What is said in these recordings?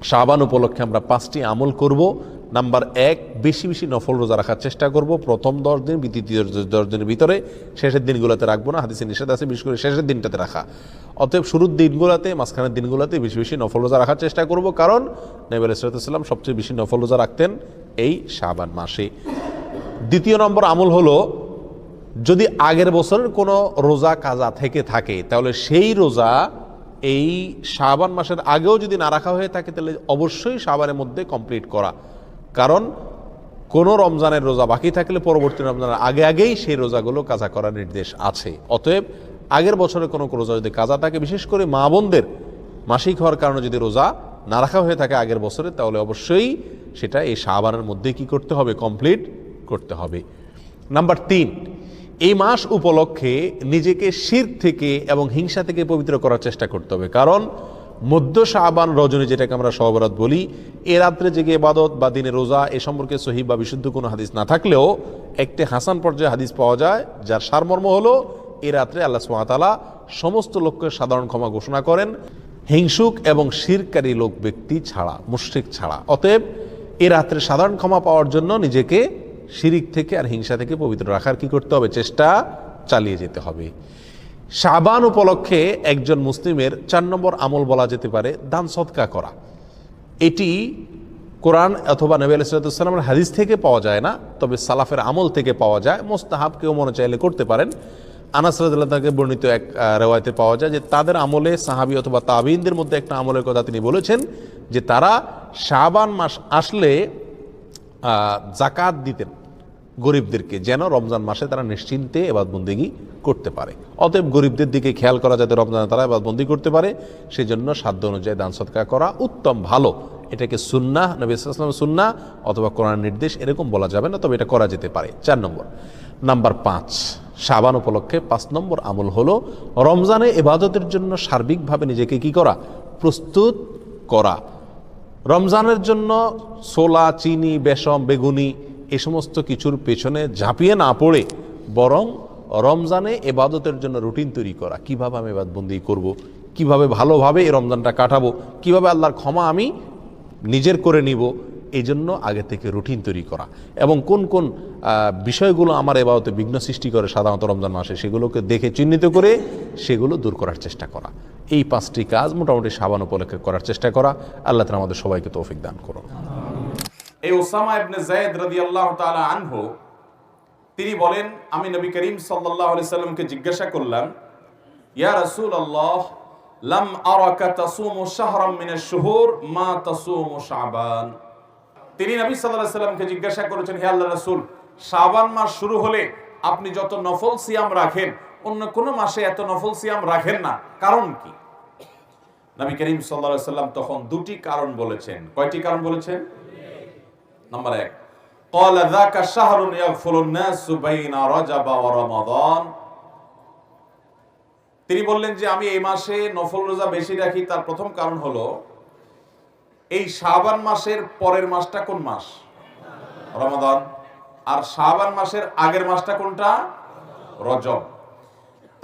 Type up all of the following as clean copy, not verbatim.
শাবান উপলক্ষে আমরা 5টি আমল করব। নাম্বার 1, বেশি বেশি নফল রোজা রাখার চেষ্টা করব। প্রথম 10 দিন, দ্বিতীয় 10 দিনের ভিতরে, শেষের দিনগুলোতে রাখবো না, হাদিসে নিষেধ আছে বিশেষ করে শেষের দিনটাতে রাখা। অতএব শুরুর দিনগুলোতে, মাঝখানের দিনগুলোতে বেশি বেশি নফল রোজা রাখার চেষ্টা করব, কারণ নবী আলাইহিস সালাম সবচেয়ে বেশি নফল রোজা রাখতেন এই শাবান মাসে। দ্বিতীয় নম্বর আমল হলো, যদি আগের বছরের কোনো রোজা কাজা থেকে থাকে তাহলে সেই রোজা এই শাবান মাসের আগেও যদি না রাখা হয়ে থাকে তাহলে অবশ্যই শাবানের মধ্যে কমপ্লিট করা, কারণ কোনো রমজানের রোজা বাকি থাকলে পরবর্তী রমজানের আগে আগেই সেই রোজাগুলো কাজা করার নির্দেশ আছে। অতএব আগের বছরে কোনো রোজা যদি কাজা থাকে, বিশেষ করে মা বোনদের মাসিক হওয়ার কারণে যদি রোজা না রাখা হয়ে থাকে আগের বছরে, তাহলে অবশ্যই সেটা এই শাবানের মধ্যে কি করতে হবে, কমপ্লিট করতে হবে। নাম্বার 3, এই মাস উপলক্ষে নিজেকে শিরক থেকে এবং হিংসা থেকে পবিত্র করার চেষ্টা করতে হবে, কারণ মধ্য শাবান রজনী, যেটাকে আমরা শবে বরাত বলি, এ রাত্রে জেগে ইবাদত বা দিনে রোজা, এ সম্পর্কে সহিহ বা বিশুদ্ধ কোনো হাদিস না থাকলেও একটি হাসান পর্যায়ে হাদিস পাওয়া যায়, যার সারমর্ম হলো এ রাত্রে আল্লাহ সুবহানাহু ওয়া তাআলা সমস্ত লোককে সাধারণ ক্ষমা ঘোষণা করেন, হিংসুক এবং শিরকারী লোক ব্যক্তি ছাড়া, মুশরিক ছাড়া। অতএব এ রাত্রে সাধারণ ক্ষমা পাওয়ার জন্য নিজেকে শিরিক থেকে আর হিংসা থেকে পবিত্র রাখার কি করতে হবে, চেষ্টা চালিয়ে যেতে হবে। শাবান উপলক্ষে একজন মুসলিমের 4 নম্বর আমল বলা যেতে পারে দান সদকা করা। এটি কোরআন অথবা নবী আলাইহিস সালামের হাদিস থেকে পাওয়া যায় না, তবে সালাফের আমল থেকে পাওয়া যায়। মুস্তাহাব কেউ মনে চাইলে করতে পারেন। আনাস রাদিয়াল্লাহু তাআলা বর্ণিত এক রিওয়ায়াতে পাওয়া যায় যে তাদের আমলে, সাহাবী অথবা তাবিঈনদের মধ্যে একটা আমলের কথা তিনি বলেছেন যে তারা শাবান মাস আসলে জাকাত দিতেন গরিবদেরকে, যেন রমজান মাসে তারা নিশ্চিন্তে ইবাদতবন্দেগী করতে পারে। অতএব গরিবদের দিকে খেয়াল করা, যাতে রমজানে তারা ইবাদতবন্দি করতে পারে, সেই জন্য সাধ্য অনুযায়ী দান সদকা করা উত্তম, ভালো। এটাকে সুন্নাহ, নবী সাল্লাল্লাহু আলাইহি ওয়াসাল্লামের সুন্নাহ অথবা কোরআনের নির্দেশ এরকম বলা যাবে না, তবে এটা করা যেতে পারে। 4 নম্বর। নাম্বার 5, শাবান উপলক্ষে 5 নম্বর আমল হলো রমজানে ইবাদতের জন্য সার্বিকভাবে নিজেকে কি করা, প্রস্তুত করা। রমজানের জন্য ছোলা, চিনি, বেসম, বেগুনি এই সমস্ত কিছুর পেছনে ঝাঁপিয়ে না পড়ে বরং রমজানে ইবাদতের জন্য রুটিন তৈরি করা। কিভাবে আমি ইবাদতবন্দি করব, কিভাবে ভালোভাবে এই রমজানটা কাটাবো, কিভাবে আল্লাহর ক্ষমা আমি নিজের করে নিব, এই জন্য আগে থেকে রুটিন তৈরি করা, এবং কোন কোন বিষয়গুলো আমার ইবাদতে বিঘ্ন সৃষ্টি করে সাধারণত রমজান মাসে, সেগুলোকে দেখে চিহ্নিত করে সেগুলো দূর করার চেষ্টা করা। এই 5টি কাজ মোটামুটি শাবান উপলক্ষে করার চেষ্টা করা। আল্লাহ তাআলা আমাদের সবাইকে তৌফিক দান করুন। এই উসামা ইবনে যায়েদ রাদিয়াল্লাহু তাআলা আনহু তিনি বলেন, আমি নবী করিম সাল্লাল্লাহু আলাইহি সাল্লামকে জিজ্ঞাসা করলাম, ইয়া রাসূলুল্লাহ, লাম আরাকা তাসুমু শাহরাম মিনাশ শুহুর মা তাসুমু শাবান। তিনি নবী সাল্লাল্লাহু আলাইহি সাল্লামকে জিজ্ঞাসা করেছেন, হে আল্লাহর রাসূল, শাবান মাস শুরু হলে আপনি যত নফল সিয়াম রাখেন অন্য কোন মাসে এত নফল সিয়াম রাখেন না, কারণ কি? নবী করিম সাল্লাল্লাহু আলাইহি সাল্লাম তখন 2টি কারণ বলেছেন। কয়টি কারণ বলেছেন? নাম্বার 1, ক্বালা যাকা শাহরুন ইয়াগফুলুন নাসু বাইনা রাজাব ওয়া রমাদান। তিনি বললেন যে আমি এই মাসে নফল রোজা বেশি রাখি, তার প্রথম কারণ হলো এই শাবান মাসের পরের মাসটা কোন মাস? রমাদান। আর শাবান মাসের আগের মাসটা কোনটা? রজব।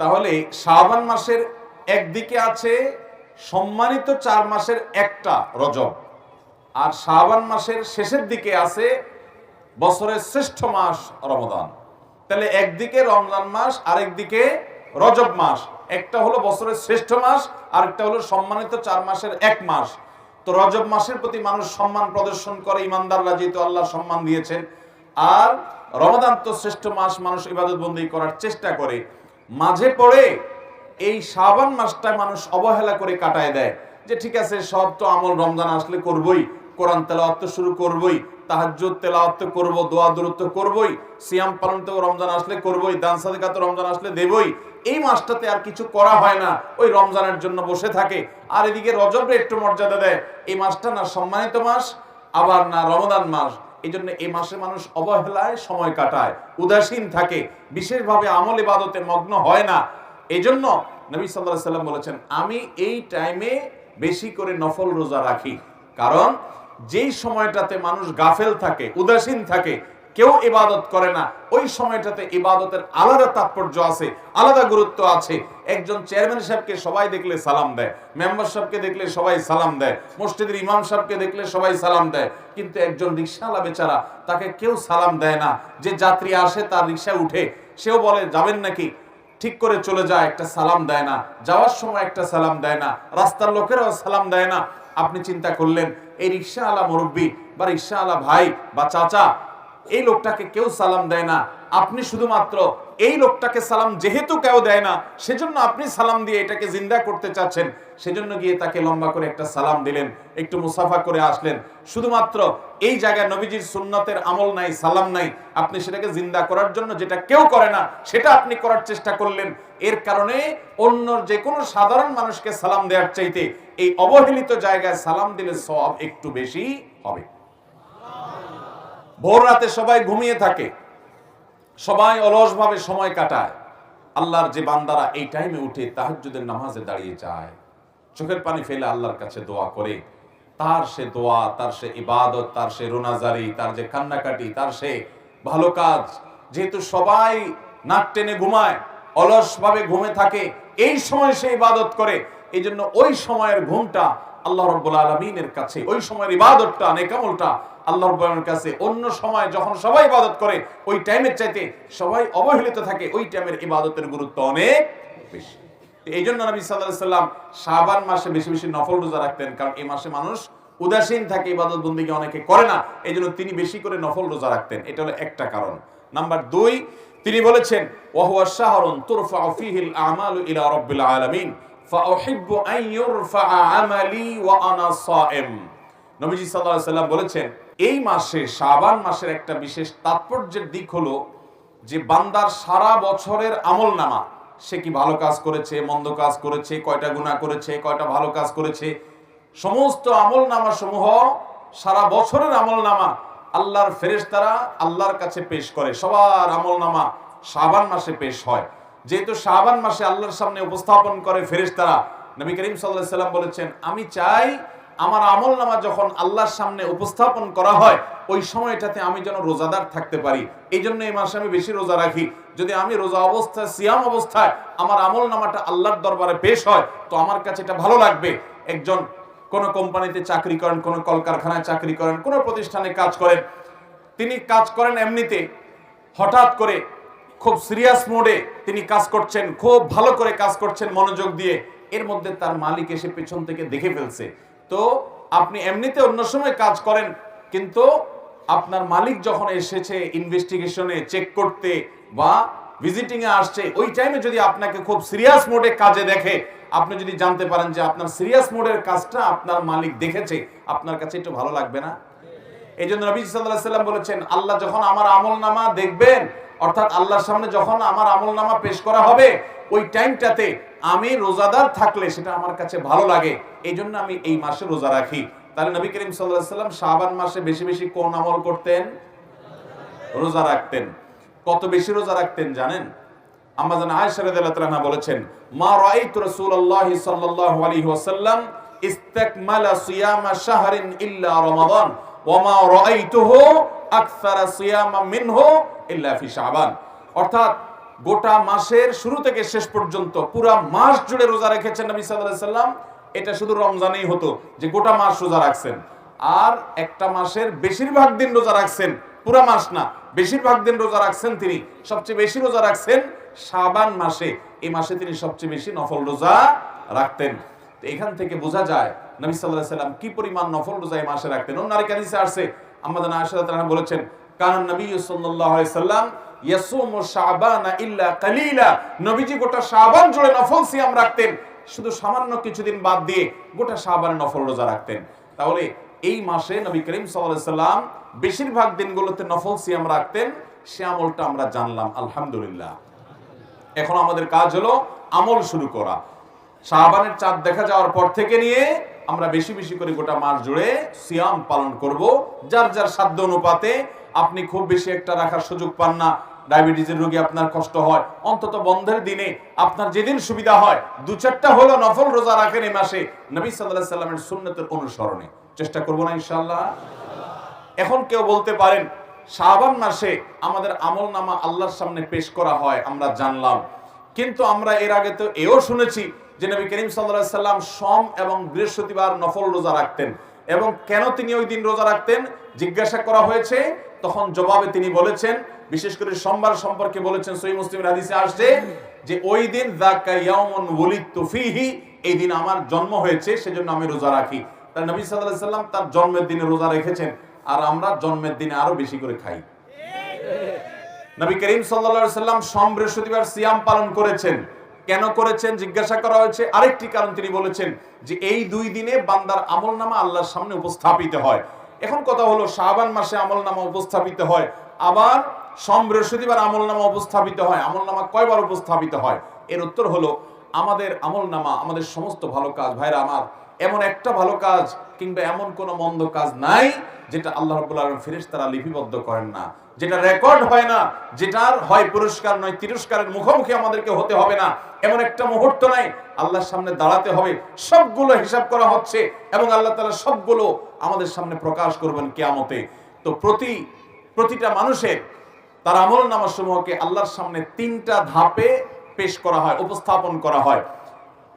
তাহলে শাবান মাসের একদিকে আছে সম্মানিত 4 মাসের একটা রজব, আর শাবান মাসের শেষের দিকে আছে বছরের শ্রেষ্ঠ মাস রমাদান। তাহলে একদিকে রমজান মাস, আরেকদিকে রজব মাস। একটা হলো বছরের শ্রেষ্ঠ মাস, আরেকটা হলো সম্মানিত 4 মাসের এক মাস। তো রজব মাসের প্রতি মানুষ সম্মান প্রদর্শন করে, ইমানদাররা যেহেতু আল্লাহ সম্মান দিয়েছেন। আর রমাদান তো শ্রেষ্ঠ মাস, মানুষ ইবাদত বন্দি করার চেষ্টা করে। মাঝে পড়ে এই শাবান মাসটায় মানুষ অবহেলা করে কাটায় দেয়, যে ঠিক আছে সব তো আমল রমজান আসলে করবই, কোরআন তেলাওয়াত তো শুরু করবই, তাহাজ্জুদ তেলাওয়াত তো করব, দোয়া দুরূদ তো করবই, সিয়াম পালন তো রমজান আসলে করবই, দান সাদকা তো রমজান আসলে দেবই। এই মাসটাতে আর কিছু করা হয় না, ওই রমজানের জন্য বসে থাকে। আর এদিকে রজবে একটু মর্যাদা দেয়। এই মাসটা না সম্মানিত মাস, আবার না রমজান মাস। এই জন্য এই মাসে মানুষ অবহেলায় সময় কাটায়, উদাসীন থাকে, বিশেষভাবে আমল ইবাদতে মগ্ন হয় না। এই জন্য নবী সাল্লাল্লাহু আলাইহি সাল্লাম বলেছেন, আমি এই টাইমে বেশি করে নফল রোজা রাখি, কারণ যেই সময়টাতে মানুষ গাফেল থাকে, উদাসীন থাকে, কেউ ইবাদত করে না, ওই সময়টাতে ইবাদতের আলাদা তাৎপর্য আছে, আলাদা গুরুত্ব আছে। একজন চেয়ারম্যান সাহেবকে সবাই দেখলে সালাম দেয়, মেম্বার সাহেবকে দেখলে সবাই সালাম দেয়, মসজিদের ইমাম সাহেবকে দেখলে সবাই সালাম দেয়, কিন্তু একজন রিকশাওয়ালা বেচারা, তাকে কেউ সালাম দেয় না। যে যাত্রী আসে তার রিকশায় উঠে, সেও বলে যাবেন নাকি, ঠিক করে চলে যায়, একটা সালাম দেয় না, যাওয়ার সময় একটা সালাম দেয় না, রাস্তার লোকেরাও সালাম দেয় না। আপনি চিন্তা করলেন এই রিকশাওয়ালা মুরব্বী বা রিকশাওয়ালা ভাই বা চাচা, এই লোকটাকে কেউ সালাম দেয় না, আপনি শুধুমাত্র এই লোকটাকে সালাম যেহেতু কেউ দেয় না, সেজন্য আপনি সালাম দিয়ে এটাকে জিন্দা করতে চাচ্ছেন, সেজন্য গিয়ে তাকে লম্বা করে একটা সালাম দিলেন, একটু মুসাফা করে আসলেন। শুধুমাত্র এই জায়গায় নবীজির সুন্নতের আমল নাই, সালাম নাই, আপনি সেটাকে জিন্দা করার জন্য যেটা কেউ করে না সেটা আপনি করার চেষ্টা করলেন। এর কারণে অন্য যে কোনো সাধারণ মানুষকে সালাম দেওয়ার চাইতে এই অবহেলিত জায়গায় সালাম দিলে সওয়াব একটু বেশি হবে। ভোর রাতে সবাই ঘুমিয়ে থাকে, সবাই অলসভাবে সময় কাটায়, আল্লাহর যে বান্দারা এই টাইমে উঠে তাহাজ্জুদের নামাজে দাঁড়িয়ে যায়, চোখের পানি ফেলে আল্লাহর কাছে দোয়া করে, তার সে দোয়া, তার সে ইবাদত, তার সে রোনাজারি, তার যে কান্নাকাটি, তার সে ভালো কাজ, যেহেতু সবাই নাক টেনে ঘুমায়, অলসভাবে ঘুমে থাকে, এই সময় সে ইবাদত করে, এই জন্য ওই সময়ের ঘুমটা আল্লাহ রাব্বুল আলামিনের কাছে, ওই সময়ের ইবাদতটা, নেকামলটা আল্লাহ রাব্বুল আলামিনের কাছে অন্য সময় যখন সবাই ইবাদত করে ওই টাইমের চাইতে সবাই অবহেলিত থাকে, ওই টাইমের ইবাদতের গুরুত্ব অনেক বেশি। এই জন্য নবী সাল্লাল্লাহু আলাইহি সাল্লাম শাবান মাসে বেশি বেশি নফল রোজা রাখতেন, কারণ এই মাসে মানুষ উদাসীন থাকে, ইবাদত বন্দেগী অনেকে করে না, এই জন্য তিনি বেশি করে নফল রোজা রাখতেন। এটা হলো একটা কারণ। নাম্বার 2, তিনি বলেছেন ওয়াহুয়া শাহরুন তুরফাউ ফীহিল আমালু ইলা রাব্বিল আলামিন ফাউহিব্বু আন ইউরফাআ আমালি ওয়া আনা সায়েম। নবীজি সাল্লাল্লাহু আলাইহি সাল্লাম বলেছেন এই মাসে, শাবান মাসের একটা বিশেষ তাৎপর্যের দিক হলো যে বান্দার সারা বছরের আমলনামা, সে কি ভালো কাজ করেছে, মন্দ কাজ করেছে, কয়টা গুনাহ করেছে, কয়টা ভালো কাজ করেছে, সমস্ত আমলনামা সমূহ, সারা বছরের আমলনামা আল্লাহর ফেরেশতারা আল্লাহর কাছে পেশ করে। সবার আমলনামা শাবান মাসে পেশ হয়। যেহেতু শাবান মাসে আল্লাহর সামনে উপস্থাপন করে ফেরেশতারা, নবী করিম সাল্লাল্লাহু আলাইহি সাল্লাম বলেছেন আমি চাই আমার আমলনামা যখন আল্লাহর সামনে উপস্থাপন করা হয় ওই সময়টাতে আমি যেন রোজাদার থাকতে পারি। এই জন্য এই মাসে আমি বেশি রোজা রাখি। যদি আমি রোজা অবস্থায়, সিয়াম অবস্থায় আমার আমলনামাটা আল্লাহর দরবারে পেশ হয় তো আমার কাছে এটা ভালো লাগবে। একজন কোন কোম্পানিতে চাকরি করেন, কোন কলকারখানায় চাকরি করেন, কোন প্রতিষ্ঠানে কাজ করেন, তিনি কাজ করেন এমনিতে, হঠাৎ করে খুব সিরিয়াস মোডে তিনি কাজ করছেন, খুব ভালো করে কাজ করছেন মনোযোগ দিয়ে, এর মধ্যে তার মালিক এসে পেছন থেকে দেখে ফেলছে। তো আপনি এমনিতে অন্য সময় কাজ করেন, কিন্তু আপনার মালিক যখন এসেছে ইনভেস্টিগেশনে, চেক করতে বা ভিজিটিং এ আসছে, ওই টাইমে যদি আপনাকে খুব সিরিয়াস মোডে কাজে দেখে, আপনি যদি জানতে পারেন যে আপনার সিরিয়াস মোডের কাজটা আপনার মালিক দেখেছে, আপনার কাছে একটু ভালো লাগবে না? এই জন্য নবী সাল্লাল্লাহু আলাইহি সাল্লাম বলেছেন আল্লাহ যখন আমার আমলনামা দেখবেন, অর্থাৎ আল্লাহর সামনে যখন আমার আমলনামা পেশ করা হবে, ওই টাইমটাতে আমি রোজাদার থাকলে সেটা আমার কাছে ভালো লাগে, এই জন্য আমি এই মাসে রোজা রাখি। তাহলে নবী করিম সাল্লাল্লাহু আলাইহি সাল্লাম শাবান মাসে বেশি বেশি কোন আমল করতেন? রোজা রাখতেন। কত বেশি রোজা রাখতেন জানেন? আম্মা জান আয়েশা রাদিয়াল্লাহু তাআলা বলেছেন মা রাআইতু রাসূলুল্লাহ সাল্লাল্লাহু আলাইহি ওয়াসাল্লাম ইসতাকমালা সিয়ামা শাহরিন ইল্লা রমাদান ওয়া মা রাআইতুহু আকসারা সিয়ামা মিনহু ইল্লা ফি শাবান। অর্থাৎ গোটা মাসের শুরু থেকে শেষ পর্যন্ত পুরো মাস জুড়ে রোজা রেখেছেন নবী সাল্লাল্লাহু আলাইহি সাল্লাম। এটা শুধু রমজানেই হতো যে গোটা মাস রোজা রাখছেন, আর একটা মাসের বেশিরভাগ দিন রোজা রাখছেন, পুরো মাস না, বেশিরভাগ দিন রোজা রাখছেন তিনি। সবচেয়ে বেশি রোজা রাখছেন শাবান মাসে, এই মাসে তিনি সবচেয়ে বেশি নফল রোজা রাখতেন। তো এখান থেকে বোঝা যায় নবী সাল্লাল্লাহু আলাইহি সাল্লাম কি পরিমাণ নফল রোজা এই মাসে রাখতেন। অন্য আরেক হাদিসে আসছে আম্মা জান আয়েশা রাদিয়াল্লাহু আনহা বলেছেন কারণ নবী সাল্লাল্লাহু আলাইহি সাল্লাম ইয়াসুমু শাবানা ইল্লা কালিলা, নবীজি গোটা শাবান জুড়ে নফল সিয়াম রাখতেন, শুধু সামান্য কিছুদিন বাদ দিয়ে গোটা শাবানে নফল রোজা রাখতেন। তাহলে এই মাসে নবী করিম সাল্লাল্লাহু আলাইহি সাল্লাম বেশিরভাগ দিনগুলোতে নফল সিয়াম রাখতেন। সে আমলটা আমরা জানলাম, আলহামদুলিল্লাহ। এখন আমাদের কাজ হলো আমল শুরু করা। শাবানের চাঁদ দেখা যাওয়ার পর থেকে নিয়ে আমরা বেশি বেশি করে গোটা মাস জুড়ে সিয়াম পালন করব, যার যার সাধ্য অনুপাতে। আপনি খুব বেশি একটা রাখার সুযোগ পান না, ডায়াবেটিসের রোগী আপনার কষ্ট হয়, অন্তত বন্ধের দিনে আপনার যেদিন সুবিধা হয় 2-4টা হলো নফল রোজা রাখেন এই মাসে, নবী সাল্লাল্লাহু আলাইহি সাল্লামের সুন্নতের অনুসরণে চেষ্টা করব না ইনশাআল্লাহ। এখন কেউ বলতে পারেন শাবান মাসে আমাদের আমল নামা আল্লাহর সামনে পেশ করা হয় আমরা জানলাম, কিন্তু আমরা এর আগে তো এও শুনেছি যে নবী করিম সাল্লাল্লাহু আলাইহি সাল্লাম সোম এবং বৃহস্পতিবার নফল রোজা রাখতেন। এবং কেন তিনি ওই দিন রোজা রাখতেন জিজ্ঞাসা করা হয়েছে, তখন জবাবে তিনি বলেছেন, বিশেষ করে সোমবার সম্পর্কে বলেছেন, সহিহ মুসলিমের হাদিসে আসছে যে ওই দিন যাকা ইয়াউমুন ওয়ালিদতু ফীহি, এই দিন আমার জন্ম হয়েছে সেজন্য আমি রোজা রাখি। তার নবী সাল্লাল্লাহু আলাইহি সাল্লাম তার জন্মের দিনে রোজা রেখেছেন, আর আমরা জন্মের দিনে আরো বেশি করে খাই। নবী করিম সাল্লাল্লাহু আলাইহি সাল্লাম সোম বৃহস্পতিবার সিয়াম পালন করেছেন। কেন করেছেন জিজ্ঞাসা করা হয়েছে, আরেকটি কারণ তিনি বলেছেন যে এই দুই দিনে বান্দার আমলনামা আল্লাহর সামনে উপস্থাপিত হয়। এখন কথা হলো শাবান মাসে আমলনামা উপস্থাপিত হয়, আবার সোম বৃহস্পতিবার আমলনামা উপস্থাপিত হয়, আমলনামা কয়বার উপস্থাপিত হয়? এর উত্তর হলো আমাদের আমলনামা, আমাদের সমস্ত ভালো কাজ, ভাইরা আমার, এমন একটা ভালো কাজ কিংবা এমন কোন মন্দ কাজ নাই যেটা আল্লাহ রাব্বুল আলামিন ফেরেশতারা লিপিবদ্ধ করেন না, যেটা রেকর্ড হয় না, যেটার হয় পুরস্কার নয় তিরস্কারের মুখোমুখি আমাদেরকে হতে হবে না, এমন একটা মুহূর্ত নাই। আল্লাহর সামনে দাঁড়াতে হবে, সবগুলো হিসাব করা হচ্ছে এবং আল্লাহ তাআলা সবগুলো আমাদের সামনে প্রকাশ করবেন কিয়ামতে। তো প্রতিটা মানুষের তার আমলনামা সমূহকে আল্লাহর সামনে তিনটা ধাপে পেশ করা হয়, উপস্থাপন করা হয়।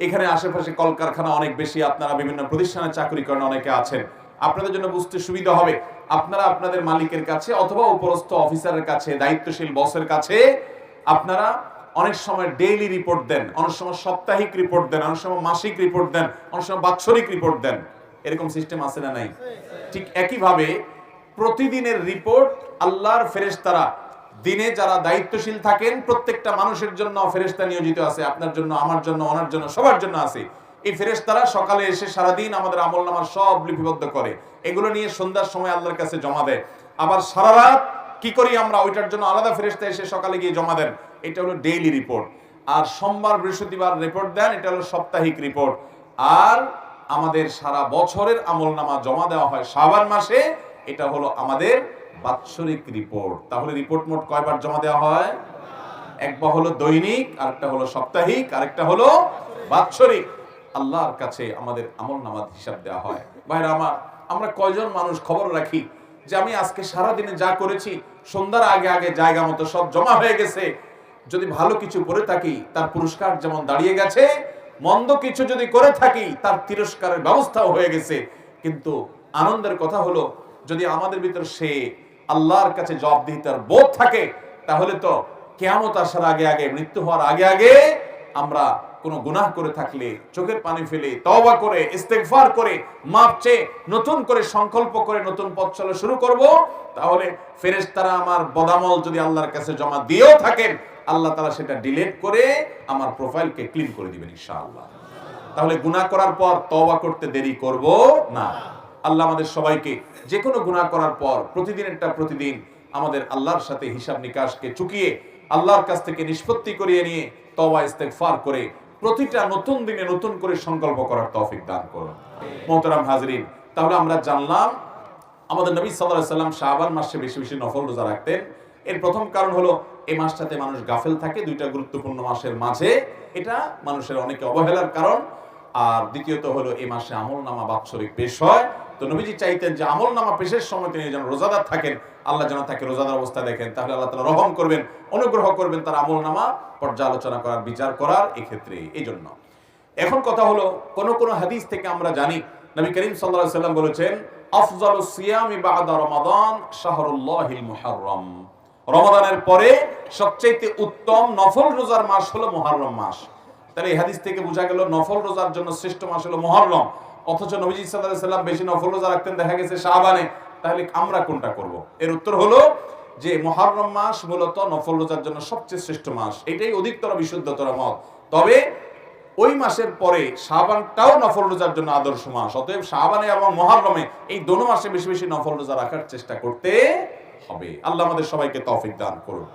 এখানে আশেপাশে কলকারখানা অনেক বেশি, আপনারা বিভিন্ন প্রতিষ্ঠানে চাকরি করেন, অনেকে আছেন, আপনাদের জন্য বুঝতে সুবিধা হবে, আপনারা আপনাদের মালিকের কাছে অথবা উপরস্থ অফিসারের কাছে, দায়িত্বশীল বসের কাছে আপনারা অনেক সময় ডেইলি রিপোর্ট দেন, অনেক সময় সাপ্তাহিক রিপোর্ট দেন, অনেক সময় মাসিক রিপোর্ট দেন, অনেক সময় বাৎসরিক রিপোর্ট দেন। এরকম সিস্টেম আছে না নাই? ঠিক একইভাবে প্রতিদিনের রিপোর্ট আল্লাহর ফেরেশতারা, দিনে যারা দায়িত্বশীল থাকেন, প্রত্যেকটা মানুষের জন্য ফেরেশতা নিয়োজিত আছে, আপনার জন্য, আমার জন্য, ওনার জন্য, সবার জন্য আছে। এই ফেরেশতারা সকালে এসে সারাদিন আমাদের আমলনামা সব লিপিবদ্ধ করে, এগুলো নিয়ে সন্ধ্যার সময় আল্লাহর কাছে জমা দেয়। আবার সারা রাত কি করি আমরা, ওইটার জন্য আলাদা ফেরেশতা এসে সকালে গিয়ে জমা দেন, এটা হলো ডেইলি রিপোর্ট। আর সোমবার বৃহস্পতিবার রিপোর্ট দেন, এটা হলো সাপ্তাহিক রিপোর্ট। আর আমাদের সারা বছরের আমলনামা জমা দেওয়া হয় শাবান মাসে, এটা হলো আমাদের বাৎসরিক রিপোর্ট। তাহলে রিপোর্ট মোট কয়বার জমা দেওয়া হয়? একবার হলো দৈনিক, আরেকটা হলো সাপ্তাহিক, আরেকটা হলো বাৎসরিক। আল্লাহর কাছে আমাদের আমলনামার হিসাব দেওয়া হয়। ভাইরা আমার, আমরা কয়জন মানুষ খবর রাখি যে আমি আজকে সারা দিনে যা করেছি সন্ধ্যার আগে আগে জায়গা মতো সব জমা হয়ে গেছে। যদি ভালো কিছু করে থাকি তার পুরস্কার যেমন দাঁড়িয়ে গেছে, মন্দ কিছু যদি করে থাকি তার তিরস্কারের ব্যবস্থাও হয়ে গেছে। কিন্তু আনন্দের কথা হলো যদি আমাদের ভিতর সে আল্লাহর কাছে জবাবদিহিতার বোধ থাকে, তাহলে তো কিয়ামত আসার আগে আগে, মৃত্যু হওয়ার আগে আগে আমরা কোনো গুনাহ করে থাকলে চোখের পানি ফেলে তওবা করে ইস্তেগফার করে মাপ চেয়ে নতুন করে সংকল্প করে নতুন পথ চলা শুরু করব। তাহলে ফেরেশতারা আমার বদামল যদি আল্লাহর কাছে জমা দিয়েও থাকেন, আল্লাহ তাআলা সেটা ডিলিট করে আমার প্রোফাইলকে ক্লিন করে দিবেন ইনশাআল্লাহ। তাহলে গুনাহ করার পর তওবা করতে দেরি করব না। আল্লাহ আমাদের সবাইকে যে কোনো গুনাহ করার পর প্রতিদিন আমাদের আল্লাহর সাথে হিসাব নিকাশকে চুকিয়ে আল্লাহর কাছ থেকে নিষ্পত্তি করিয়ে নিয়ে তওবা ইস্তেগফার করে প্রতিটা নতুন দিনে নতুন করে সংকল্প করার তৌফিক দান করুন। মোহতারাম হাজরিন, তাহলে আমরা জানলাম আমাদের নবী সাল্লাল্লাহু আলাইহি সাল্লাম শাবান মাসে বেশি বেশি নফল রোজা রাখতেন। এর প্রথম কারণ হলো এই মাসটাতে মানুষ গাফেল থাকে, দুইটা গুরুত্বপূর্ণ মাসের মাঝে, এটা মানুষের অনেকে অবহেলার কারণ। আর দ্বিতীয়ত হলো এই মাসে আমলনামা বাৎসরিক পেশ হয়। তো নবীজি চাইতেন যে আমলনামা পেশের সময় তিনি যেন রোজাদার থাকেন, আল্লাহ যেন তাকে রোজাদার অবস্থা দেখেন, তাহলে আল্লাহ তাআলা রহম করবেন, অনুগ্রহ করবেন তার আমলনামা পর্যালোচনা করার, বিচার করার। এক্ষেত্রে এই জন্য এখন কথা হলো কোন হাদিস থেকে আমরা জানি নবী করিম সাল্লাল্লাহু আলাইহি ওয়াসাল্লাম বলেছেন, আফজালুস সিয়ামি বা'দা রমাদান শাহরুল্লাহিল মুহররম, রমাদানের পরে সবচেয়ে উত্তম নফল রোজার মাস হলো মুহররম মাস। তাহলে এই হাদিস থেকে বোঝা গেল নফল রোজার জন্য শ্রেষ্ঠ মাস হলো মুহররম। অথচ নবীজি সাল্লাল্লাহু আলাইহি ওয়াসাল্লাম বেশি নফল রোজা রাখতেন দেখা গেছে শাবানে। তাহলে আমরা কোনটা করব? এর উত্তর হলো যে মুহররম মাস মূলত নফল রোজার জন্য সবচেয়ে শ্রেষ্ঠ মাস, এটাই অধিকতর বিশুদ্ধতর মত। তবে ওই মাসের পরে শাবানটাও নফল রোজার জন্য আদর্শ মাস। অতএব শাবানে এবং মুহররমে এই দোনো মাসে বেশি বেশি নফল রোজা রাখার চেষ্টা করতে হবে। আল্লাহ আমাদের সবাইকে তৌফিক দান করুন।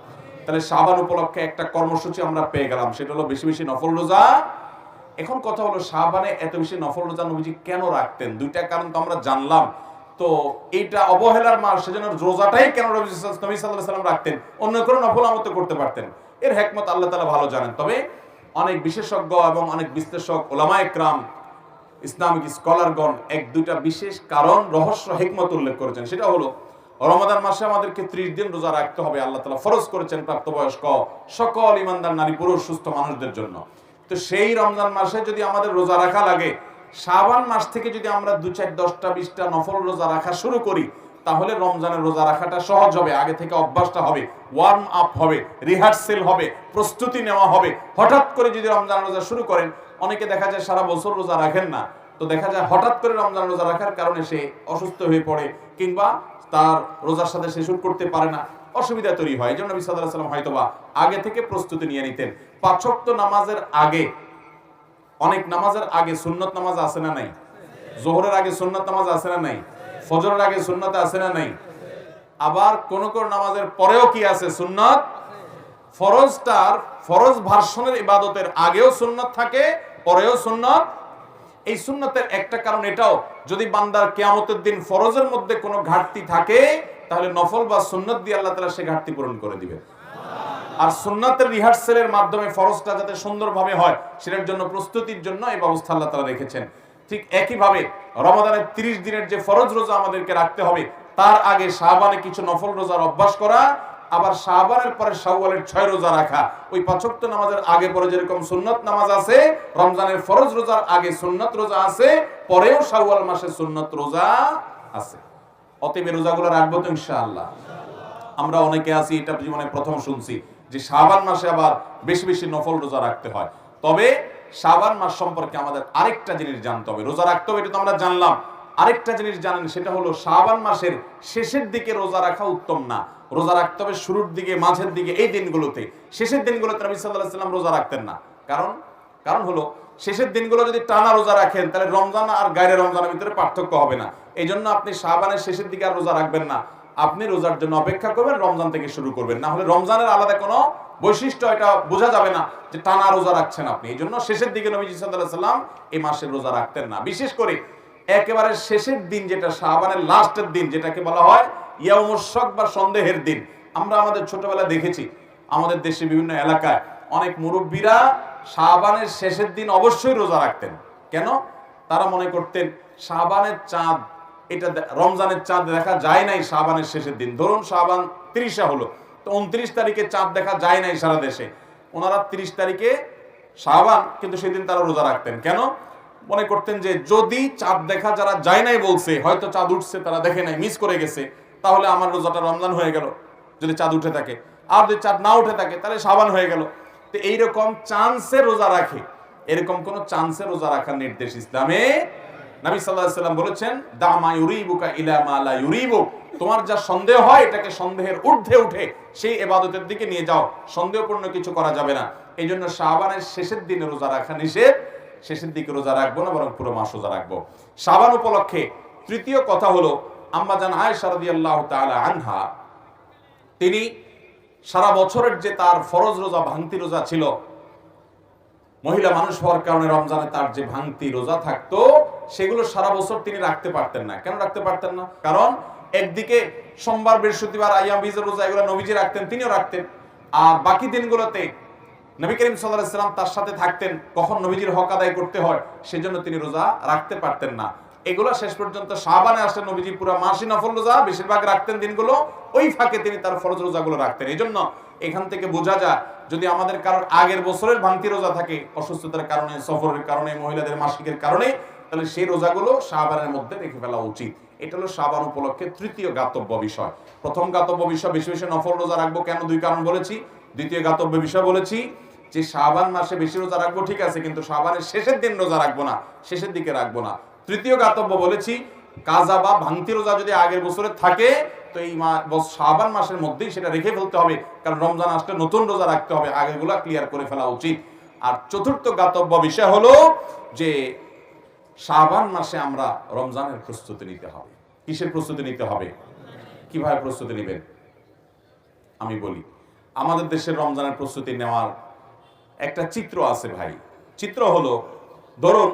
তাহলে শাবান উপলক্ষে একটা কর্মসূচি আমরা পেয়ে গেলাম, সেটা হলো বেশি বেশি নফল রোজা। এখন কথা হলো শাবানে এত বেশি নফল রোজা নবীজি কেন রাখতেন? দুইটা কারণ তো আমরা জানলাম। তো এইটা অবহেলার মাস, সেজন্য রোজাটাই কেন নবী সাল্লাল্লাহু আলাইহি সাল্লাম রাখতেন? অন্য কোনো নফল আমল তো করতে পারতেন। এর হিকমত আল্লাহ তাআলা ভালো জানেন। তবে অনেক বিশেষজ্ঞ এবং অনেক বিশ্লেষক, উলামায়ে কেরাম, ইসলামিক স্কলারগণ এক দুইটা বিশেষ কারণ, রহস্য, হিকমত উল্লেখ করেছেন। সেটা হলো রমাদান মাসে আমাদেরকে 30 দিন রোজা রাখতে হবে, আল্লাহ তাআলা ফরজ করেছেন প্রাপ্তবয়স্ক সকল ইমানদার নারী পুরুষ সুস্থ মানুষদের জন্য। তো সেই রমজান মাসে যদি আমাদের রোজা রাখা লাগে, শাবান মাস থেকে যদি আমরা 2, 4, 10টা 20টা নফল রোজা রাখা শুরু করি, তাহলে রমজানের রোজা রাখাটা সহজ হবে, আগে থেকে অভ্যাসটা হবে, ওয়ার্ম আপ হবে, রিহার্সেল হবে, প্রস্তুতি নেওয়া হবে। হঠাৎ করে যদি রমজান রোজা শুরু করেন, অনেকে দেখা যায় সারা বছর রোজা রাখেন না, তো দেখা যায় হঠাৎ করে রমজান রোজা রাখার কারণে সে অসুস্থ হয়ে পড়ে, কিংবা তার রোজার সাথে সে শুরু করতে পারে না, অসুবিধা তৈরি হয়। এই জন্য নবী সাল্লাল্লাহু আলাইহি ওয়াসাল্লাম হয়তোবা আগে থেকে প্রস্তুতি নিয়ে নিতেন। 5 ওয়াক্ত নামাজের আগে, অনেক নামাজের আগে সুন্নত নামাজ আছে না নাই? যোহরের আগে সুন্নত নামাজ আছে না নাই? ফজরের আগে সুন্নত আছে না নাই? আবার কোন কোন নামাজের পরেও কি আছে? সুন্নত। ফরজ ভার্সনের ইবাদতের আগেও সুন্নত থাকে, পরেও সুন্নত। এই সুন্নতের একটা কারণ এটাও, যদি বান্দার কিয়ামতের দিন ফরজের মধ্যে কোনো ঘাটতি থাকে, তাহলে নফল বা সুন্নত দিয়ে আল্লাহ তাআলা সেই ঘাটতি পূরণ করে দিবেন। আর সুন্নাতের রিহার্সেলের মাধ্যমে ফরজটা যাতে সুন্দরভাবে হয়, সেটার জন্য প্রস্তুতির জন্য এই ব্যবস্থা আল্লাহ তাআলা রেখেছেন। ঠিক একইভাবে রমাদানের 30 দিনের যে ফরজ রোজা আমাদেরকে রাখতে হবে, তার আগে শাবানে কিছু নফল রোজার অভ্যাস করা, আবার শাবানের পরে শাওয়ালের 6 রোজা রাখা। ওই 5 ওয়াক্ত নামাজের আগে পরে যেরকম সুন্নত নামাজ আছে, রমজানের ফরজ রোজার আগে সুন্নত রোজা আছে, পরেও শাওয়াল মাসে সুন্নত রোজা আছে। অতএব রোজাগুলো রাখবো তো ইনশাআল্লাহ। আমরা অনেকে আছি এটা জীবনে প্রথম শুনছি যে শাবান মাসে আবার বেশি বেশি নফল রোজা রাখতে হয়। তবে শাবান মাস সম্পর্কে আমাদের আরেকটা জিনিস জানতে হবে। রোজা রাখতে হবে এটা তো আমরা জানলাম, আরেকটা জিনিস জানেন, সেটা হলো শাবান মাসের শেষের দিকে রোজা রাখা উত্তম না। রোজা রাখতে হবে শুরুর দিকে, মাঝের দিকে, এই দিনগুলোতে। শেষের দিনগুলোতে নবী সাল্লাল্লাহু আলাইহি ওয়াসাল্লাম রোজা রাখতেন না। কারণ হলো শেষের দিনগুলো যদি টানা রোজা রাখেন, তাহলে রমজান আর গায়রে রমজানের ভিতরে পার্থক্য হবে না। এই জন্য আপনি শাবানের শেষের দিকে আর রোজা রাখবেন না, আপনি রোজার জন্য অপেক্ষা করবেন, রমজান থেকে শুরু করবেন। না হলে রমজানের আলাদা কোনো বৈশিষ্ট্য এটা বোঝা যাবে না যে টানা রোজা রাখছেন আপনি। এই জন্য শেষের দিকে নবী সাল্লাল্লাহু আলাইহি ওয়াসাল্লাম এই মাসের রোজা রাখতেন না। বিশেষ করে একেবারে শেষের দিন, যেটা শাবানের লাস্টের দিন, যেটাকে বলা হয় ইয়াউমুশ শক বা সন্দেহের দিন। আমরা আমাদের ছোটবেলায় দেখেছি, আমাদের দেশে বিভিন্ন এলাকায় অনেক মুরব্বীরা শাবানের শেষের দিন অবশ্যই রোজা রাখতেন। কেন? তারা মনে করতেন শাবানের চাঁদ, এটা রমজানের চাঁদ দেখা যায় নাই শাবানের শেষের দিন। ধরুন শাবান 30 হলো, তো 29 তারিখে চাঁদ দেখা যায় নাই সারা দেশে, ওনারা 30 তারিখে শাবান, কিন্তু সেদিন তারা রোজা রাখতেন। কেন? মনে করতেন যে যদি চাঁদ দেখা যারা যায় নাই বলছে, হয়তো চাঁদ উঠছে তারা দেখে নাই, মিস করে গেছে, তাহলে আমার রোজাটা রমজান হয়ে গেল যদি চাঁদ উঠে থাকে। আর যদি চাঁদ না উঠে থাকে তাহলে শাবান হয়ে গেল। তো এইরকম চান্সে রোজা রাখে, এরকম কোন চান্সে রোজা রাখার নির্দেশ ইসলামে। নবী সাল্লাল্লাহু আলাইহি ওয়াসাল্লাম বলেছেন, দামা ইউরিবুকা ইলা মা লা ইউরিবুক, তোমার যা সন্দেহ হয় এটাকে সন্দেহের ঊর্ধ্বে উঠে সেই ইবাদতের দিকে নিয়ে যাও, সন্দেহপূর্ণ কিছু করা যাবে না। এই জন্য শাবানের শেষের দিনে রোজা রাখা নিষেধ। শেষের দিকে রোজা রাখবো না, বরং পুরো মাস রোজা রাখবো। শাবান উপলক্ষে তৃতীয় কথা হলো, আম্মা জান আয়েশা রাদিয়াল্লাহু তাআলা আনহা, তিনি সারা বছরের যে তার ফরজ রোজা, ভাঙতি রোজা ছিল, মহিলা মানুষ হওয়ার কারণে রমজানে তার যে ভাঙতি রোজা থাকতো, সেগুলো সারা বছর তিনি রাখতে পারতেন না। কেন রাখতে পারতেন না? কারণ একদিকে সোমবার, বৃহস্পতিবার, আইয়াম বীজের রোজা এগুলো নবীজি রাখতেন, তিনিও রাখতেন। আর বাকি দিনগুলোতে নবী করিম সাল্লাল্লাহু আলাইহি ওয়াসাল্লাম তার সাথে থাকতেন, কখন নবীজির হক আদায় করতে হয় সেজন্য তিনি রোজা রাখতে পারতেন না। এগুলো শেষ পর্যন্ত শাবানে আসলে নবীজি পুরো মাসই নফল রোজা বেশিরভাগ রাখতেন দিনগুলো, ওই ফাঁকে তিনি তার ফরজ রোজাগুলো রাখতেন। এই জন্য এখান থেকে বোঝা যায়, যদি আমাদের কারোর আগের বছরের ভাঙতি রোজা থাকে, অসুস্থতার কারণে, সফরের কারণে, মহিলাদের মাসিকের কারণে, তাহলে সেই রোজাগুলো শাবানের মধ্যে রেখে ফেলা উচিত। এটা হলো শাবান উপলক্ষে তৃতীয় গাতব্য বিষয়। প্রথম গাতব্য বিষয়, বেশি বেশি নফল রোজা রাখবো। কেন? 2 কারণ বলেছি। দ্বিতীয় গাতব্য বিষয় বলেছি যে শাবান মাসে বেশি রোজা রাখবো, ঠিক আছে, কিন্তু শাবানের শেষের দিন রোজা রাখবো না, শেষের দিকে রাখবো না। তৃতীয় গাতব্য বলেছি, কাজা বা ভাঙতি রোজা যদি আগের বছরে থাকে, তো এই শাবান মাসের মধ্যেই সেটা রেখে ফেলতে হবে, কারণ রমজান আসলে নতুন রোজা রাখতে হবে, আগেরগুলো ক্লিয়ার করে ফেলা উচিত। আর চতুর্থ গাতব্য বিষয় হলো যে শাবান মাসে আমরা রমজানের প্রস্তুতি নিতে হবে। কিসের প্রস্তুতি নিতে হবে? কিভাবে প্রস্তুতি নেবেন আমি বলি। আমাদের দেশের রমজানের প্রস্তুতি নেওয়ার একটা চিত্র আছে ভাই। চিত্র হলো, ধরুন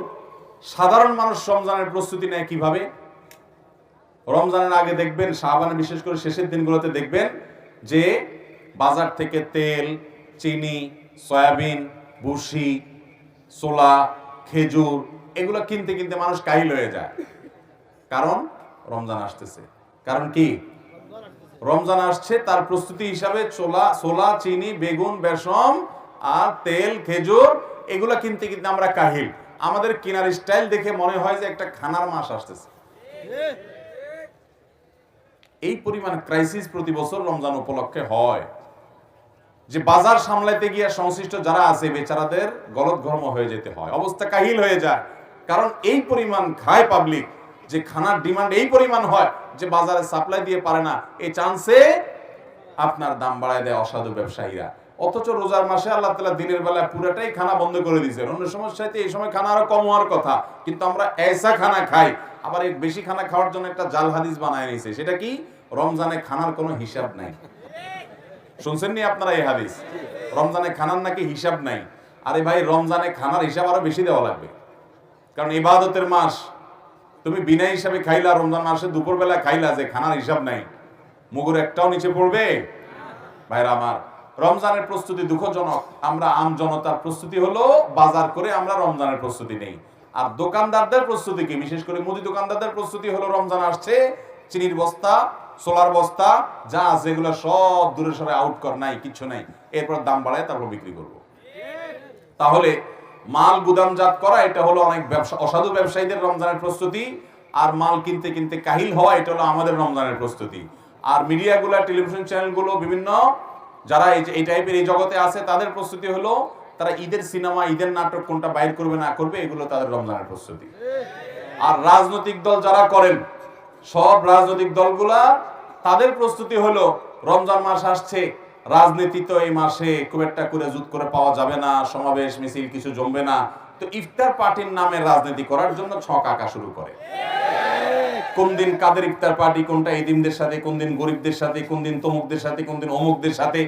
সাধারণ মানুষ রমজানের প্রস্তুতি নেয় কিভাবে। রমজানের আগে দেখবেন, শাবানে বিশেষ করে শেষের দিনগুলোতে দেখবেন যে বাজার থেকে তেল, চিনি, সয়াবিন, ভুসি, ছোলা, খেজুর এগুলো কিনতে কিনতে মানুষ কাহিল হয়ে যায়। কারণ রমজান আসতেছে। কারণ কি? রমজান আসছে, তার প্রস্তুতি হিসাবে ছোলা, চিনি, বেগুন, বেসম আর তেল, খেজুর এগুলা কিনতে কিনতে আমরা কাহিল। আমাদের কেনার স্টাইল দেখে মনে হয় যে একটা খানার মাস আসতেছে। এই পরিমাণ ক্রাইসিস প্রতি বছর রমজান উপলক্ষে হয় যে বাজার সামলাইতে গিয়ে সংশ্লিষ্ট যারা আছে বেচারাদের গলদঘর্ম হয়ে যেতে হয়, অবস্থা কাহিল হয়ে যায়। কারণ এই পরিমাণ খায় পাবলিক যে খানার ডিমান্ড এই পরিমাণ হয় যে বাজারে সাপ্লাই দিয়ে পারে না, এই চান্সে আপনার দাম বাড়ায় দেয় অসাধু ব্যবসায়ীরা। অথচ রোজার মাসে আল্লাহ তাআলা দিনের বেলা পুরাটাই খানা বন্ধ করে দিয়েছেন। অন্য সমস্যাতে এই সময় খানা আরো কম হওয়ার কথা, কিন্তু আমরা এসা খানা খাই। আবার এই বেশি খানা খাওয়ার জন্য একটা জাল হাদিস বানায় নিয়েছে, সেটা কি রমজানে খানার কোনো হিসাব নাই। শুনছেন নি আপনারা এই হাদিস? রমজানে খানার নাকি হিসাব নাই। আরে ভাই, রমজানে খানার হিসাব আরো বেশি দেওয়া লাগবে, কারণ ইবাদতের মাস। তুমি বিনা হিসাবে খাইলা, রমজান মাসে দুপুর বেলা খাইলা, যে খানার হিসাব নাই, মুগুর একটাও নিচে পড়বে? ভাইরা আমার, রমজানের প্রস্তুতি দুঃখজনক। আমরা আম জনতার প্রস্তুতি হলো বাজার করে আমরা রমজানের প্রস্তুতি নেই। আর দোকানদারদের প্রস্তুতি কি? বিশেষ করে মুদি দোকানদারদের প্রস্তুতি হলো রমজান আসছে, চিনির বস্তা, সোলার বস্তা যা আছে এগুলো সব দূরে সরে আউট কর, নাই কিচ্ছু নাই, এরপর দাম বাড়ায় তারপর বিক্রি করব। তাহলে মাল গুদামজাত করা এটা হলো অনেক অসাধু ব্যবসায়ীদের রমজানের প্রস্তুতি, আর মাল কিনতে কিনতে কাহিল হওয়া এটা হলো আমাদের রমজানের প্রস্তুতি। আর মিডিয়াগুলো, টেলিভিশন চ্যানেলগুলো, বিভিন্ন যারা এই টাইপের এই জগতে আছে তাদের প্রস্তুতি হলো তারা ঈদের সিনেমা, ঈদের নাটক কোনটা বাইর করবে না করবে, এগুলো তাদের রমজানের প্রস্তুতি। আর রাজনৈতিক দল যারা করেন, সব রাজনৈতিক দলগুলা তাদের প্রস্তুতি হলো রমজান মাস আসছে, রাজনীতি তো এই মাসে খুব একটা করে জুত করে পাওয়া যাবে না, সমাবেশ মিছিল কিছু জমবে না, তো ইফতার পার্টির নামে রাজনীতি করার জন্য ছক আঁকা শুরু করে। কোন দিন কাদের ইফতার পার্টি, কোনটা এতিমদের সাথে, কোন দিন গরিবদের সাথে, কোন দিন তমুকদের সাথে, কোন দিন অমুকদের সাথে,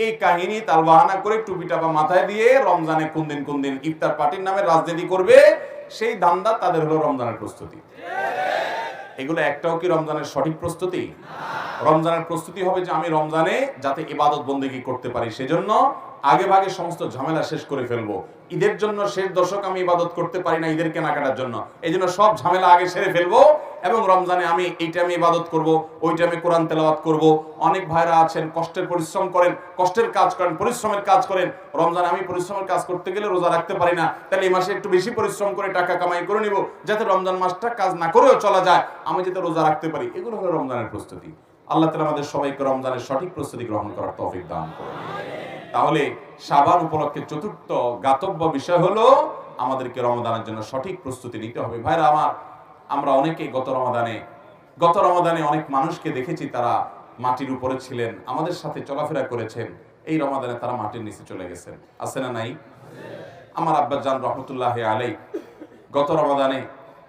এই কাহিনী তালবাহানা করে টুপি টাপা মাথায় দিয়ে রমজানে কোন দিন ইফতার পার্টির নামে রাজনীতি করবে, সেই ধান্দা তাদের হলো রমজানের প্রস্তুতি। এগুলো একটাও কি রমজানের সঠিক প্রস্তুতি? রমজানের প্রস্তুতি হবে যে আমি রমজানে যাতে ইবাদত বন্দেগী করতে পারি, সেজন্য আগে ভাগে সমস্ত ঝামেলা শেষ করে ফেলবো। ঈদের জন্য শেষ দশক আমি ইবাদত করতে পারি না ঈদের কেনাকাটার জন্য, এই জন্য সব ঝামেলা আগে সেরে ফেলবো, এবং রমজানে আমি এই টাইমে ইবাদত করব, ওই টাইমে কোরআন তেলাওয়াত করব। অনেক ভাইরা আছেন কষ্টের পরিশ্রম করেন, কষ্টের কাজ করেন, পরিশ্রমের কাজ করেন। রমজানে আমি পরিশ্রমের কাজ করতে গেলে রোজা রাখতে পারি না, তাহলে এই মাসে একটু বেশি পরিশ্রম করে টাকা কামাই করে নিব, যাতে রমজান মাসটা কাজ না করেও চলা যায়, আমি যাতে রোজা রাখতে পারি। এগুলো হলো রমজানের প্রস্তুতি। আল্লাহ তাআলা আমাদের সবাইকে রমজানের সঠিক প্রস্তুতি গ্রহণ করার তৌফিক দান করুন। তাহলে শাবান উপলক্ষে চতুর্থ গাতব্য বিষয় হলো আমাদেরকে রমজানের জন্য সঠিক প্রস্তুতি নিতে হবে। ভাইরা আমার, আমরা অনেকেই গত রমাদানে অনেক মানুষকে দেখেছি, তারা মাটির উপরে ছিলেন, আমাদের সাথে চলাফেরা করেছেন, এই রমাদানে তারা মাটির নিচে চলে গেছেন। আছে না নাই? আমার আব্বাজান রহমতুল্লাহ আলাইহি গত রমাদানে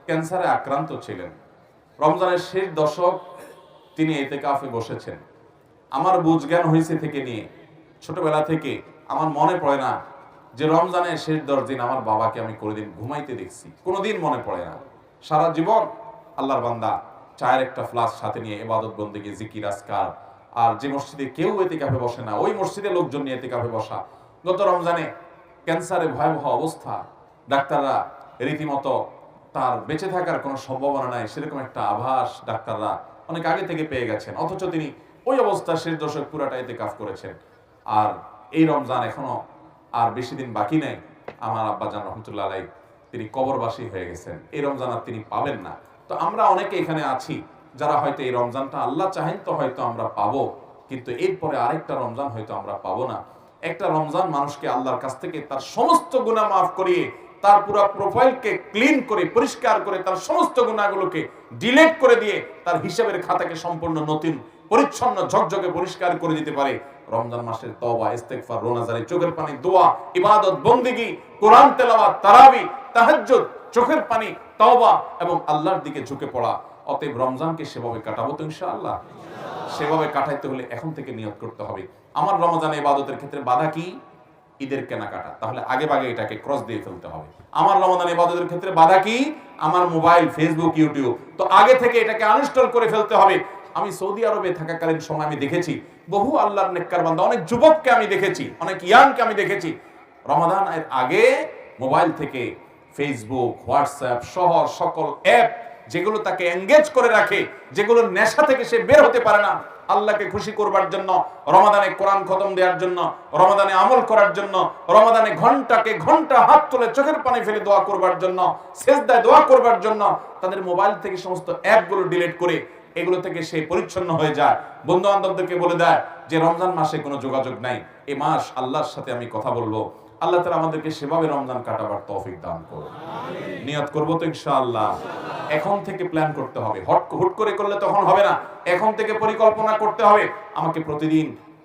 ক্যান্সারে আক্রান্ত ছিলেন। রমজানের শেষ দশক তিনি ইতিকাফে বসেছেন। আমার বুঝ জ্ঞান হয়েছে থেকে নিয়ে ছোটবেলা থেকে আমার মনে পড়ে না যে রমজানের শেষ 10 দিন আমার বাবাকে আমি কোনোদিন ঘুমাইতে দেখছি, কোনোদিন মনে পড়ে না। সারা জীবন আল্লাহর বান্দা চায়ের একটা ফ্লাস্ক সাথে নিয়ে ইবাদত বন্দেগী, জিকির, আজকার, আর যে মসজিদে কেউ ইতিকাফে বসে না ওই মসজিদে লোকজন নিয়ে ইতিকাফে বসা। গত রমজানে ক্যান্সারে ভয়াবহ অবস্থা, ডাক্তাররা রীতিমতো তার বেঁচে থাকার কোনো সম্ভাবনা নাই সেরকম একটা আভাস ডাক্তাররা অনেক আগে থেকে পেয়ে গেছেন, অথচ তিনি ওই অবস্থা শেষ দশক পুরাটা ইতিকাফ করেছেন। আর এই রমজান এখনো আর বেশি দিন বাকি নেই, আমার আব্বাজান রহমতুল্লাহ আলাইহি তিনি কবরবাসী হয়ে গেছেন, এই রমজান আর তিনি পাবেন না। তো আমরা অনেকে এখানে আছি যারা হয়তো এই রমজানটা আল্লাহ চাহেন তো হয়তো আমরা পাবো, কিন্তু এরপরে আরেকটা রমজান হয়তো আমরা পাবো না। একটা রমজান মানুষকে আল্লাহর কাছ থেকে তার সমস্ত গুনাহ মাফ করিয়ে, তার পুরো প্রোফাইলকে ক্লিন করে, পরিষ্কার করে, তার সমস্ত গুনাহগুলোকে ডিলিট করে দিয়ে তার হিসাবের খাতাকে সম্পূর্ণ নতুন, পরিচ্ছন্ন, ঝকঝকে পরিষ্কার করে দিতে পারে। রমজান মাসের তওবা, ইস্তেগফার, রোনাজারি, চোখের পানি, দোয়া, ইবাদত, বন্দেগী, কোরআন তেলাওয়াত, তারাবি, তাহাজ্জুদ, চোখের পানি, তওবা এবং আল্লাহর দিকে ঝুঁকে পড়া। অতএব রমজানকে সেভাবে কাটাবো তো ইনশাআল্লাহ। সেভাবে কাটাইতে হলে এখন থেকে নিয়ত করতে হবে। আমার রমজানে ইবাদতের ক্ষেত্রে বাধা কি? ঈদের কেনাকাটা, তাহলে আগে ভাগে এটাকে ক্রস দিয়ে ফেলতে হবে। আমার রমজান ইবাদতের ক্ষেত্রে বাধা কি? আমার মোবাইল, ফেসবুক, ইউটিউব, তো আগে থেকে এটাকে আনইনস্টল করে ফেলতে হবে। আমি সৌদি আরবে থাকাকালীন সময় আমি দেখেছি বহু আল্লাহর নেককার বান্দা, অনেক যুবককে আমি দেখেছি, অনেক ইয়াংকে আমি দেখেছি, রমাদানের আগে মোবাইল থেকে ফেসবুক, হোয়াটসঅ্যাপ সহ সকল অ্যাপ যেগুলো তাকে এঙ্গেজ করে রাখে, যেগুলো নেশা থেকে সে বের হতে পারে না, আল্লাহকে খুশি করবার জন্য, রমাদানে কোরআন খতম দেওয়ার জন্য, রমাদানে আমল করার জন্য, রমাদানে ঘন্টাকে ঘন্টা হাত তুলে চোখের পানি ফেলে দোয়া করবার জন্য, সেজদায় দোয়া করবার জন্য তাদের মোবাইল থেকে সমস্ত অ্যাপগুলো ডিলিট করে এগুলো থেকে সে পরিচ্ছন্ন হয়ে যায়। বন্ধু বান্ধবদেরকে বলে দেয় যে রমজান মাসে কোনো যোগাযোগ নাই, এই মাস আল্লাহর সাথে আমি কথা বলবো। আল্লাহ তাআলা আমাদেরকে সেভাবে রমজান কাটাবার তৌফিক দান করুন। নিয়ত করবো তো ইনশাআল্লাহ। এখন থেকে প্ল্যান করতে হবে, হুট করে করলে তখন হবে না। এখন থেকে পরিকল্পনা করতে হবে, আমাকে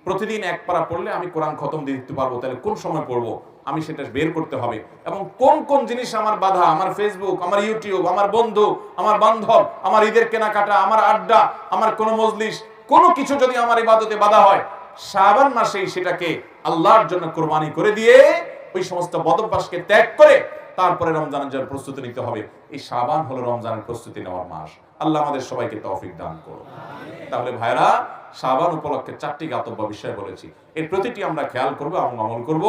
প্রতিদিন এক পারা পড়লে আমি কোরআন খতম দিতে পারবো, তাহলে কোন সময় পড়বো আমি সেটা বের করতে হবে। এবং কোন কোন জিনিস আমার বাধা, আমার ফেসবুক, আমার ইউটিউব, আমার বন্ধু, আমার বান্ধব, আমার ঈদের কেনাকাটা, আমার আড্ডা, আমার কোনো মজলিস, কোনো কিছু যদি আমার ইবাদতে বাধা হয়, শাবান মাসেই সেটাকে আল্লাহর জন্য কুরবানি করে দিয়ে ওই সমস্ত বদভ্যাসকে ত্যাগ করে তারপরে রমজানের জন্য প্রস্তুতি নিতে হবে। এই শাবান হলো রমজানের প্রস্তুতি নেওয়ার মাস। আল্লাহ আমাদের সবাইকে তৌফিক দান করুন। তাহলে ভাইরা, শাবান উপলক্ষে 4টি জ্ঞাতব্য বিষয় বলেছি, এর প্রতিটি আমরা খেয়াল করবো এবং আমল করব।